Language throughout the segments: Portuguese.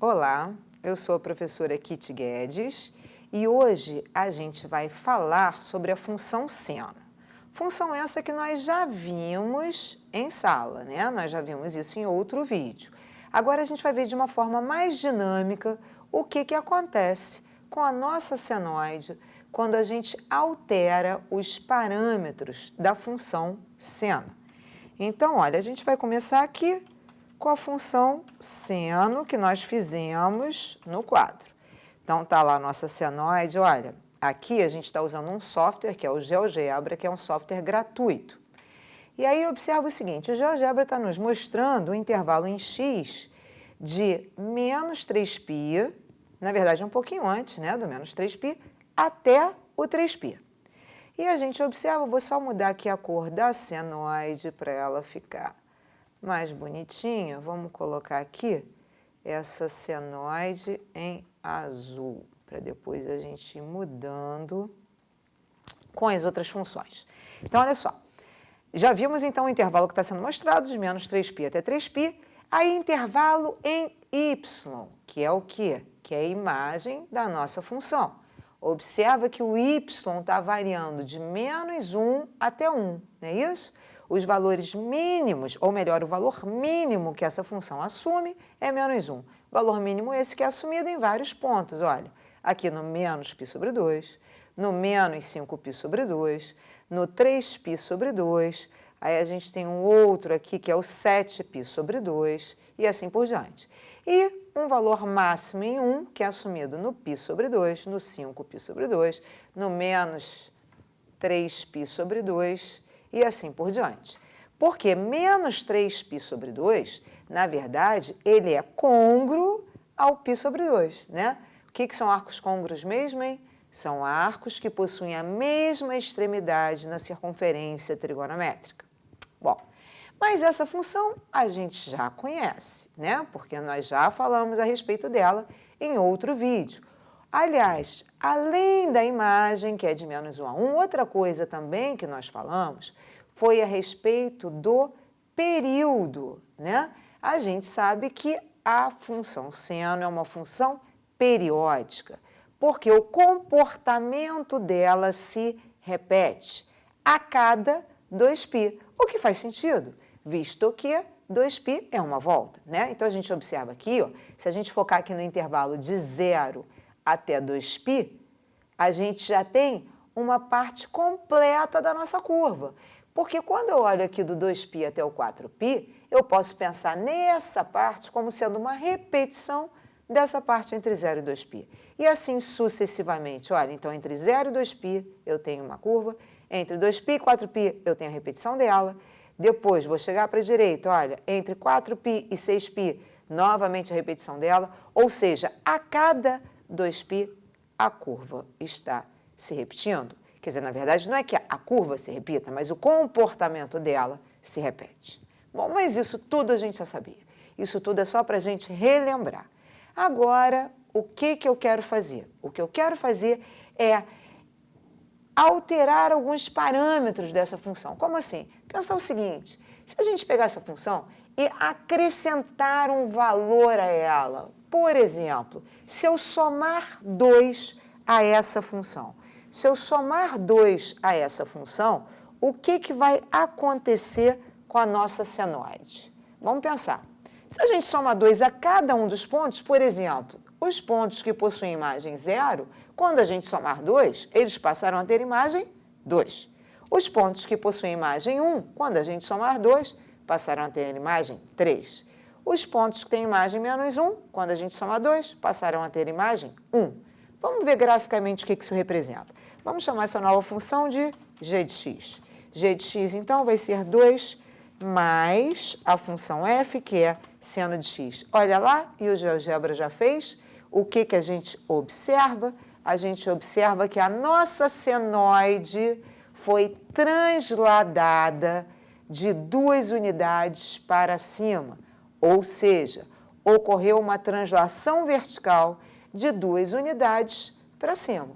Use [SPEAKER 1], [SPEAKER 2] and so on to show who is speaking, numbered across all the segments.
[SPEAKER 1] Olá, eu sou a professora Kitty Guedes e hoje a gente vai falar sobre a função seno. Função essa que nós já vimos em sala, né? Nós já vimos isso em outro vídeo. Agora a gente vai ver de uma forma mais dinâmica o que acontece com a nossa senoide quando a gente altera os parâmetros da função seno. Então, olha, a gente vai começar aqui com a função seno que nós fizemos no quadro. Então, tá lá a nossa senoide, olha, aqui a gente está usando um software que é o GeoGebra, que é um software gratuito. E aí observa o seguinte, o GeoGebra está nos mostrando o intervalo em x de menos 3π, na verdade um pouquinho antes, né, do menos 3π, até o 3π. E a gente observa, vou só mudar aqui a cor da senoide para ela ficar mais bonitinha. Vamos colocar aqui essa senoide em azul, para depois a gente ir mudando com as outras funções. Então, olha só, já vimos então o intervalo que está sendo mostrado, de menos 3π até 3π, aí intervalo em y, que é o quê? Que é a imagem da nossa função. Observa que o y está variando de menos 1 até 1, não é isso? Os valores mínimos, ou melhor, o valor mínimo que essa função assume é menos 1. Valor mínimo esse que é assumido em vários pontos, olha. Aqui no menos π sobre 2, no menos 5π sobre 2, no 3π sobre 2, aí a gente tem um outro aqui que é o 7π sobre 2 e assim por diante. E um valor máximo em 1, que é assumido no π sobre 2, no 5π sobre 2, no menos 3π sobre 2 e assim por diante. Porque menos 3π sobre 2, na verdade, ele é côngruo ao π sobre 2, né? O que são arcos côngruos mesmo, hein? São arcos que possuem a mesma extremidade na circunferência trigonométrica. Bom, mas essa função a gente já conhece, né? Porque nós já falamos a respeito dela em outro vídeo. Aliás, além da imagem, que é de menos 1 a 1, outra coisa também que nós falamos foi a respeito do período, né? A gente sabe que a função seno é uma função periódica, porque o comportamento dela se repete a cada 2π, o que faz sentido, visto que 2π é uma volta, né? Então, a gente observa aqui, ó, se a gente focar aqui no intervalo de 0 até 2π, a gente já tem uma parte completa da nossa curva. Porque quando eu olho aqui do 2π até o 4π, eu posso pensar nessa parte como sendo uma repetição dessa parte entre 0 e 2π. E assim sucessivamente. Olha, então entre 0 e 2π eu tenho uma curva, entre 2π e 4π eu tenho a repetição dela, depois vou chegar para a direita, olha, entre 4π e 6π, novamente a repetição dela, ou seja, a cada 2π a curva está se repetindo. Quer dizer, na verdade, não é que a curva se repita, mas o comportamento dela se repete. Bom, mas isso tudo a gente já sabia. Isso tudo é só para a gente relembrar. Agora, o que eu quero fazer? O que eu quero fazer é alterar alguns parâmetros dessa função. Como assim? Pensar o seguinte, se a gente pegar essa função e acrescentar um valor a ela, por exemplo, se eu somar 2 a essa função, se eu somar 2 a essa função, o que vai acontecer com a nossa senoide? Vamos pensar. Se a gente soma 2 a cada um dos pontos, por exemplo, os pontos que possuem imagem 0, quando a gente somar 2, eles passaram a ter imagem 2. Os pontos que possuem imagem 1, quando a gente somar 2, passaram a ter imagem 3. Os pontos que têm imagem menos 1, quando a gente soma 2, passaram a ter imagem 1. Vamos ver graficamente o que isso representa. Vamos chamar essa nova função de g de x. G de x, então, vai ser 2 mais a função f, que é seno de x. Olha lá, e o GeoGebra já fez. O que a gente observa? A gente observa que a nossa senoide foi transladada de 2 unidades para cima. Ou seja, ocorreu uma translação vertical de 2 unidades para cima.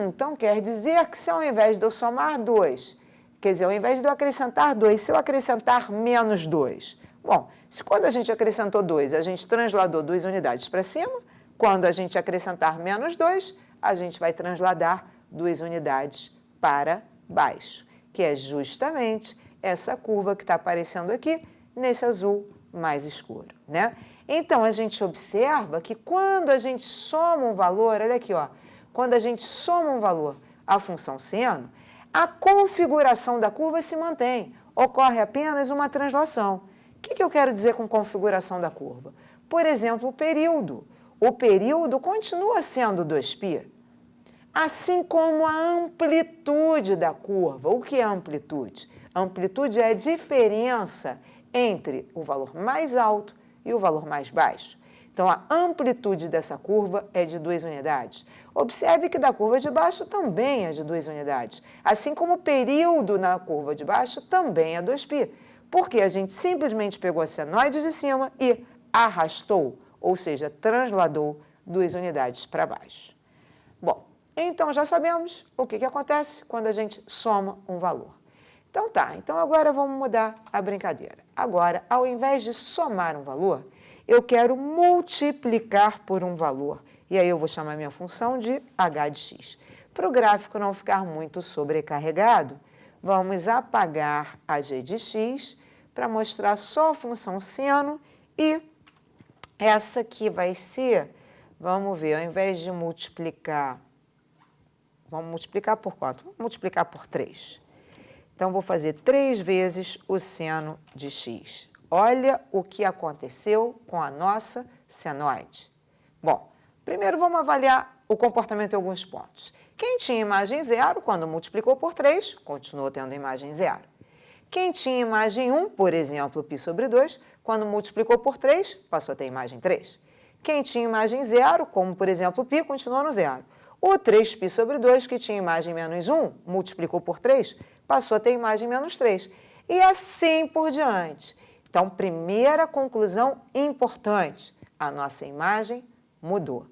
[SPEAKER 1] Então quer dizer que se ao invés de eu somar 2, quer dizer, ao invés de eu acrescentar 2, se eu acrescentar menos 2, Bom, se quando a gente acrescentou 2, a gente transladou 2 unidades para cima, quando a gente acrescentar menos 2, a gente vai transladar 2 unidades para baixo, que é justamente essa curva que está aparecendo aqui nesse azul mais escuro, né? Então, a gente observa que quando a gente soma um valor, olha aqui, ó, quando a gente soma um valor à função seno, a configuração da curva se mantém, ocorre apenas uma translação. O que eu quero dizer com configuração da curva? Por exemplo, o período. O período continua sendo 2π, assim como a amplitude da curva. O que é amplitude? A amplitude é a diferença entre o valor mais alto e o valor mais baixo. Então, a amplitude dessa curva é de 2 unidades. Observe que da curva de baixo também é de 2 unidades, assim como o período na curva de baixo também é 2π, porque a gente simplesmente pegou a senoide de cima e arrastou, ou seja, transladou 2 unidades para baixo. Bom, então já sabemos o que acontece quando a gente soma um valor. Então tá, então agora vamos mudar a brincadeira. Agora, ao invés de somar um valor, eu quero multiplicar por um valor. E aí eu vou chamar minha função de h de x. Para o gráfico não ficar muito sobrecarregado, vamos apagar a g de x para mostrar só a função seno e essa aqui vai ser, vamos ver, ao invés de multiplicar, vamos multiplicar por quanto? Vamos multiplicar por 3. Então, vou fazer 3 vezes o seno de x. Olha o que aconteceu com a nossa senoide. Bom, primeiro vamos avaliar o comportamento em alguns pontos. Quem tinha imagem 0, quando multiplicou por 3, continuou tendo imagem 0. Quem tinha imagem 1, por exemplo, π sobre 2, quando multiplicou por 3, passou a ter imagem 3. Quem tinha imagem 0, como por exemplo π, continuou no 0. O 3π sobre 2, que tinha imagem menos 1, multiplicou por 3, passou a ter imagem menos 3. E assim por diante. Então, primeira conclusão importante, a nossa imagem mudou.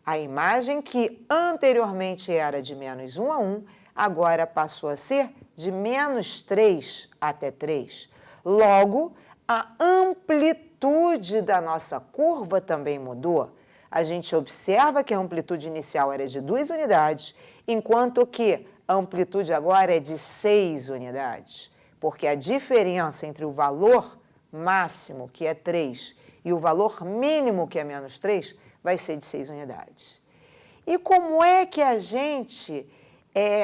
[SPEAKER 1] A imagem que anteriormente era de menos 1 a 1, agora passou a ser de menos 3 até 3. Logo, a amplitude da nossa curva também mudou. A gente observa que a amplitude inicial era de 2 unidades, enquanto que a amplitude agora é de 6 unidades, porque a diferença entre o valor máximo, que é 3, e o valor mínimo, que é menos 3, vai ser de 6 unidades. E como é que a gente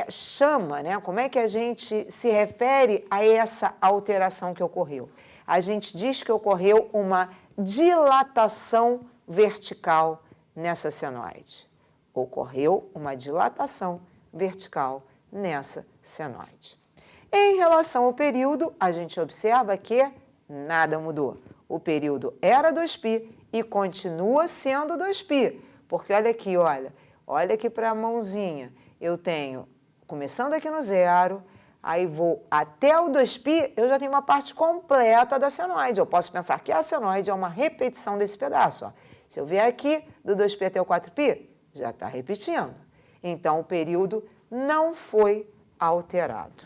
[SPEAKER 1] chama, né? Como é que a gente se refere a essa alteração que ocorreu? A gente diz que ocorreu uma dilatação vertical nessa senoide. Ocorreu uma dilatação vertical nessa senoide. Em relação ao período, a gente observa que nada mudou. O período era 2π e continua sendo 2π, porque olha aqui, olha aqui para a mãozinha. Eu tenho, começando aqui no 0, aí vou até o 2π, eu já tenho uma parte completa da senoide. Eu posso pensar que a senoide é uma repetição desse pedaço. Ó. Se eu vier aqui do 2π até o 4π, já está repetindo. Então, o período não foi alterado.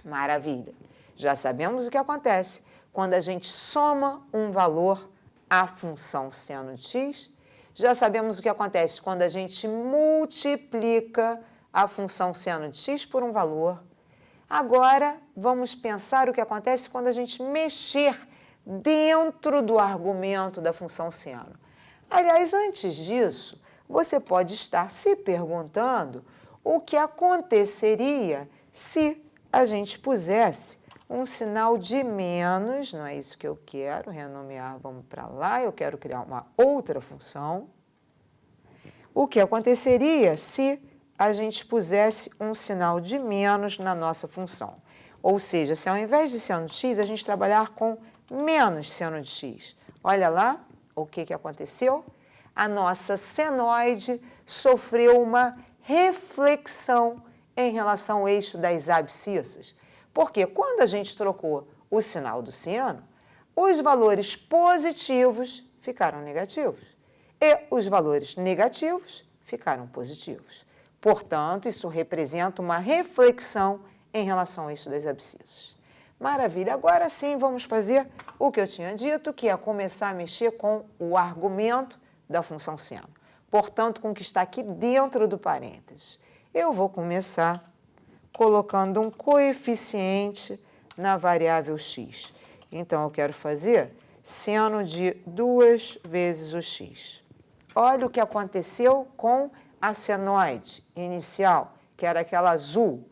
[SPEAKER 1] Maravilha! Já sabemos o que acontece quando a gente soma um valor à função seno de x. Já sabemos o que acontece quando a gente multiplica a função seno de x por um valor. Agora, vamos pensar o que acontece quando a gente mexer dentro do argumento da função seno. Aliás, antes disso, você pode estar se perguntando o que aconteceria se a gente pusesse um sinal de menos, não é isso que eu quero, renomear, vamos para lá, eu quero criar uma outra função. O que aconteceria se a gente pusesse um sinal de menos na nossa função? Ou seja, se ao invés de seno de x, a gente trabalhar com menos seno de x. Olha lá o que aconteceu. A nossa senoide sofreu uma reflexão em relação ao eixo das abscissas. Porque quando a gente trocou o sinal do seno, os valores positivos ficaram negativos e os valores negativos ficaram positivos. Portanto, isso representa uma reflexão em relação ao eixo das abscissas. Maravilha. Agora sim, vamos fazer o que eu tinha dito, que é começar a mexer com o argumento da função seno. Portanto, com o que está aqui dentro do parênteses. Eu vou começar colocando um coeficiente na variável x. Então, eu quero fazer seno de 2 vezes o x. Olha o que aconteceu com a senoide inicial, que era aquela azul.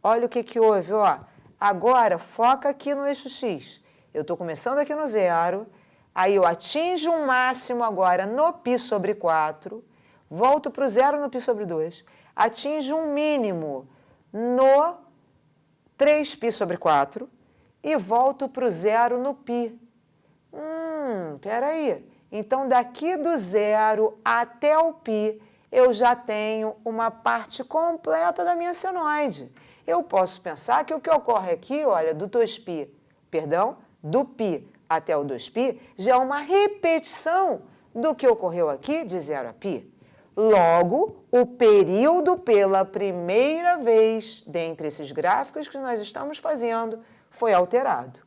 [SPEAKER 1] Olha o que houve, ó. Agora, foca aqui no eixo x. Eu estou começando aqui no zero, aí eu atinjo um máximo agora no π sobre 4, volto para o zero no π sobre 2, atinjo um mínimo no 3π sobre 4 e volto para o zero no π. Peraí. Então, daqui do zero até o π, eu já tenho uma parte completa da minha senoide. Eu posso pensar que o que ocorre aqui, olha, do 2π, perdão, do π até o 2π, já é uma repetição do que ocorreu aqui de 0 a π. Logo, o período pela primeira vez dentre esses gráficos que nós estamos fazendo foi alterado.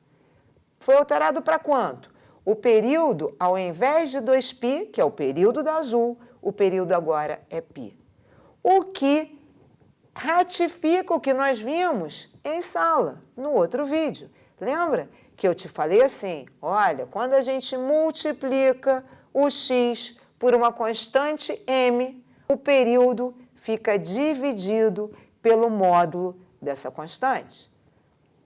[SPEAKER 1] Foi alterado para quanto? O período, ao invés de 2π, que é o período da azul, o período agora é π. O que ratifica o que nós vimos em sala, no outro vídeo. Lembra que eu te falei assim, olha, quando a gente multiplica o x por uma constante m, o período fica dividido pelo módulo dessa constante.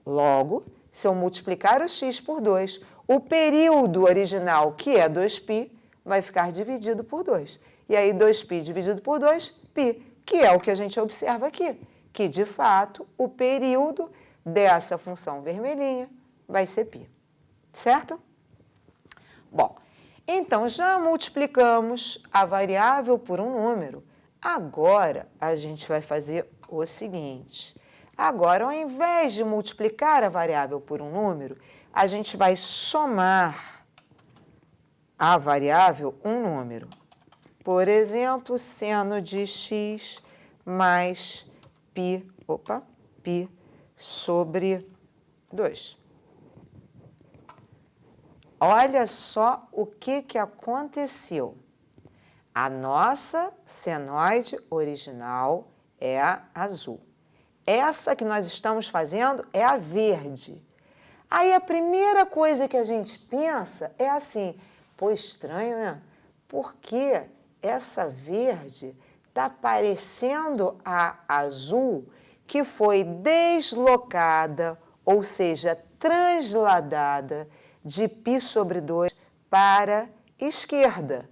[SPEAKER 1] Logo, se eu multiplicar o x por 2, o período original, que é 2π, vai ficar dividido por 2. E aí, 2π dividido por 2, π, que é o que a gente observa aqui, que, de fato, o período dessa função vermelhinha vai ser π. Certo? Bom, então, já multiplicamos a variável por um número. Agora, a gente vai fazer o seguinte. Agora, ao invés de multiplicar a variável por um número, a gente vai somar a variável um número. Por exemplo, seno de x mais π sobre 2. Olha só o que aconteceu. A nossa senoide original é a azul. Essa que nós estamos fazendo é a verde. Aí a primeira coisa que a gente pensa é assim, pô, estranho, né? Por que essa verde está parecendo a azul que foi deslocada, ou seja, transladada de π sobre 2 para esquerda?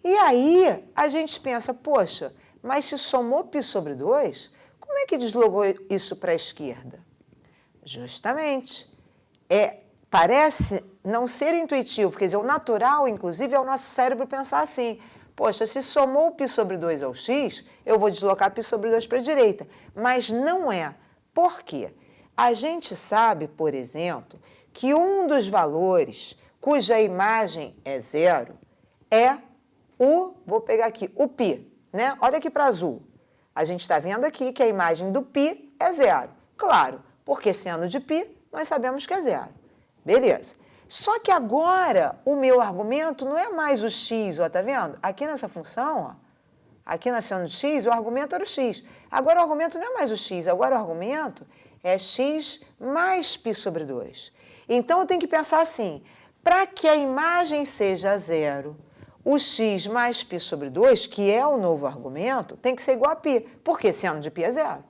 [SPEAKER 1] E aí a gente pensa, poxa, mas se somou π sobre 2, como é que deslocou isso para a esquerda? Justamente. Parece não ser intuitivo, quer dizer, o natural, inclusive, é o nosso cérebro pensar assim, poxa, se somou π sobre 2 ao x, eu vou deslocar π sobre 2 para a direita. Mas não é. Por quê? A gente sabe, por exemplo, que um dos valores cuja imagem é zero é vou pegar aqui, o π, né? Olha aqui para azul. A gente está vendo aqui que a imagem do π é zero. Claro, porque seno de π, nós sabemos que é zero. Beleza. Só que agora o meu argumento não é mais o x, ó, tá vendo? Aqui nessa função, ó, aqui na seno de x, o argumento era o x. Agora o argumento não é mais o x, agora o argumento é x mais π sobre 2. Então eu tenho que pensar assim, para que a imagem seja zero, o x mais π sobre 2, que é o novo argumento, tem que ser igual a π, porque seno de π é zero.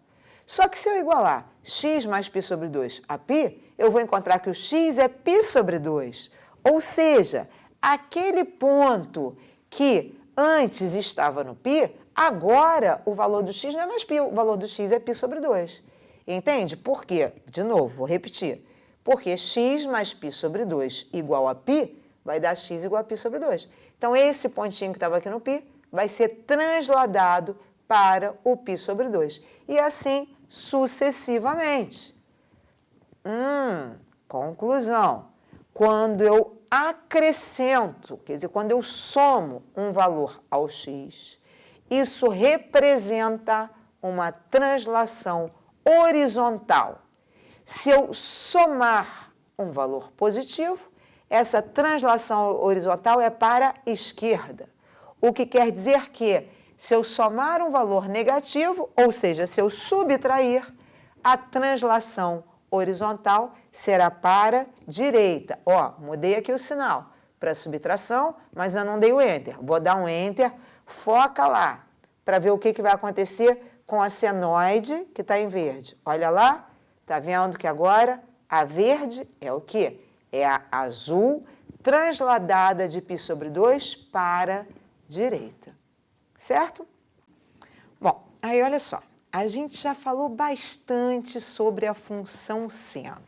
[SPEAKER 1] Só que se eu igualar x mais π sobre 2 a π, eu vou encontrar que o x é π sobre 2. Ou seja, aquele ponto que antes estava no π, agora o valor do x não é mais π, o valor do x é π sobre 2. Entende? Por quê? De novo, vou repetir. Porque x mais π sobre 2 igual a π vai dar x igual a π sobre 2. Então, esse pontinho que estava aqui no π vai ser transladado para o π sobre 2. E assim sucessivamente. Conclusão. Quando eu acrescento, quer dizer, quando eu somo um valor ao x, isso representa uma translação horizontal. se eu somar um valor positivo, essa translação horizontal é para a esquerda. O que quer dizer que, se eu somar um valor negativo, ou seja, se eu subtrair, a translação horizontal será para a direita. Ó, mudei aqui o sinal para subtração, mas ainda não dei o Enter. Vou dar um Enter, foca lá, para ver o que vai acontecer com a senoide que está em verde. Olha lá, tá vendo que agora a verde é o quê? É a azul transladada de π/2 para a direita, certo? Bom, aí olha só, a gente já falou bastante sobre a função seno.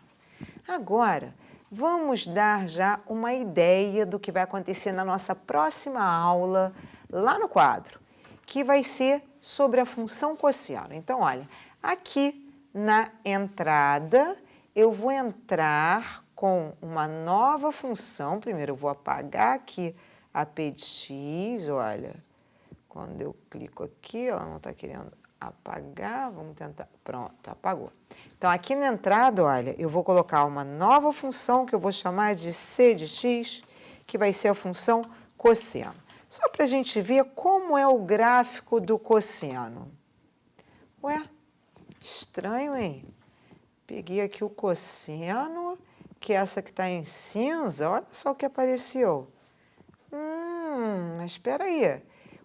[SPEAKER 1] Agora, vamos dar já uma ideia do que vai acontecer na nossa próxima aula, lá no quadro, que vai ser sobre a função cosseno. Então, olha, aqui na entrada, eu vou entrar com uma nova função. Primeiro, eu vou apagar aqui a p de x, olha. Quando eu clico aqui, ela não está querendo apagar, vamos tentar, pronto, apagou. Então, aqui na entrada, olha, eu vou colocar uma nova função que eu vou chamar de c de x, que vai ser a função cosseno. Só para a gente ver como é o gráfico do cosseno. Ué, estranho, hein? Peguei aqui o cosseno, que é essa que está em cinza, olha só o que apareceu. Mas espera aí,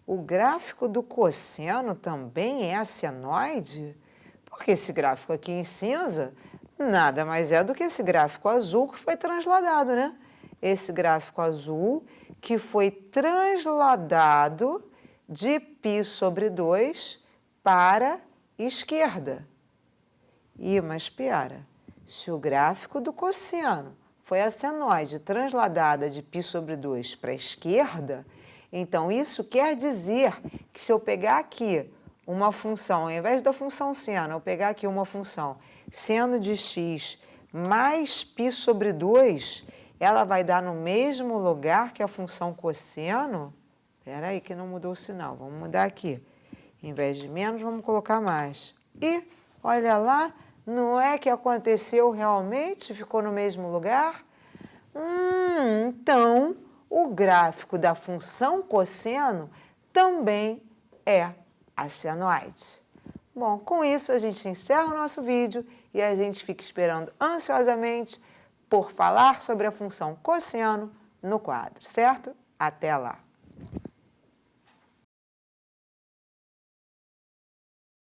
[SPEAKER 1] o gráfico do cosseno também é a senoide? Porque esse gráfico aqui em cinza nada mais é do que esse gráfico azul que foi transladado, né? Esse gráfico azul que foi transladado de π/2 para a esquerda. Mas espera, se o gráfico do cosseno foi a senoide transladada de π/2 para a esquerda, então isso quer dizer que se eu pegar aqui uma função, ao invés da função seno, eu pegar aqui uma função seno de x mais π/2, ela vai dar no mesmo lugar que a função cosseno. Espera aí que não mudou o sinal, vamos mudar aqui. Em vez de menos, vamos colocar mais. E, olha lá, não é que aconteceu realmente? Ficou no mesmo lugar? Então, o gráfico da função cosseno também é a senoide. Bom, com isso a gente encerra o nosso vídeo e a gente fica esperando ansiosamente por falar sobre a função cosseno no quadro, certo? Até lá!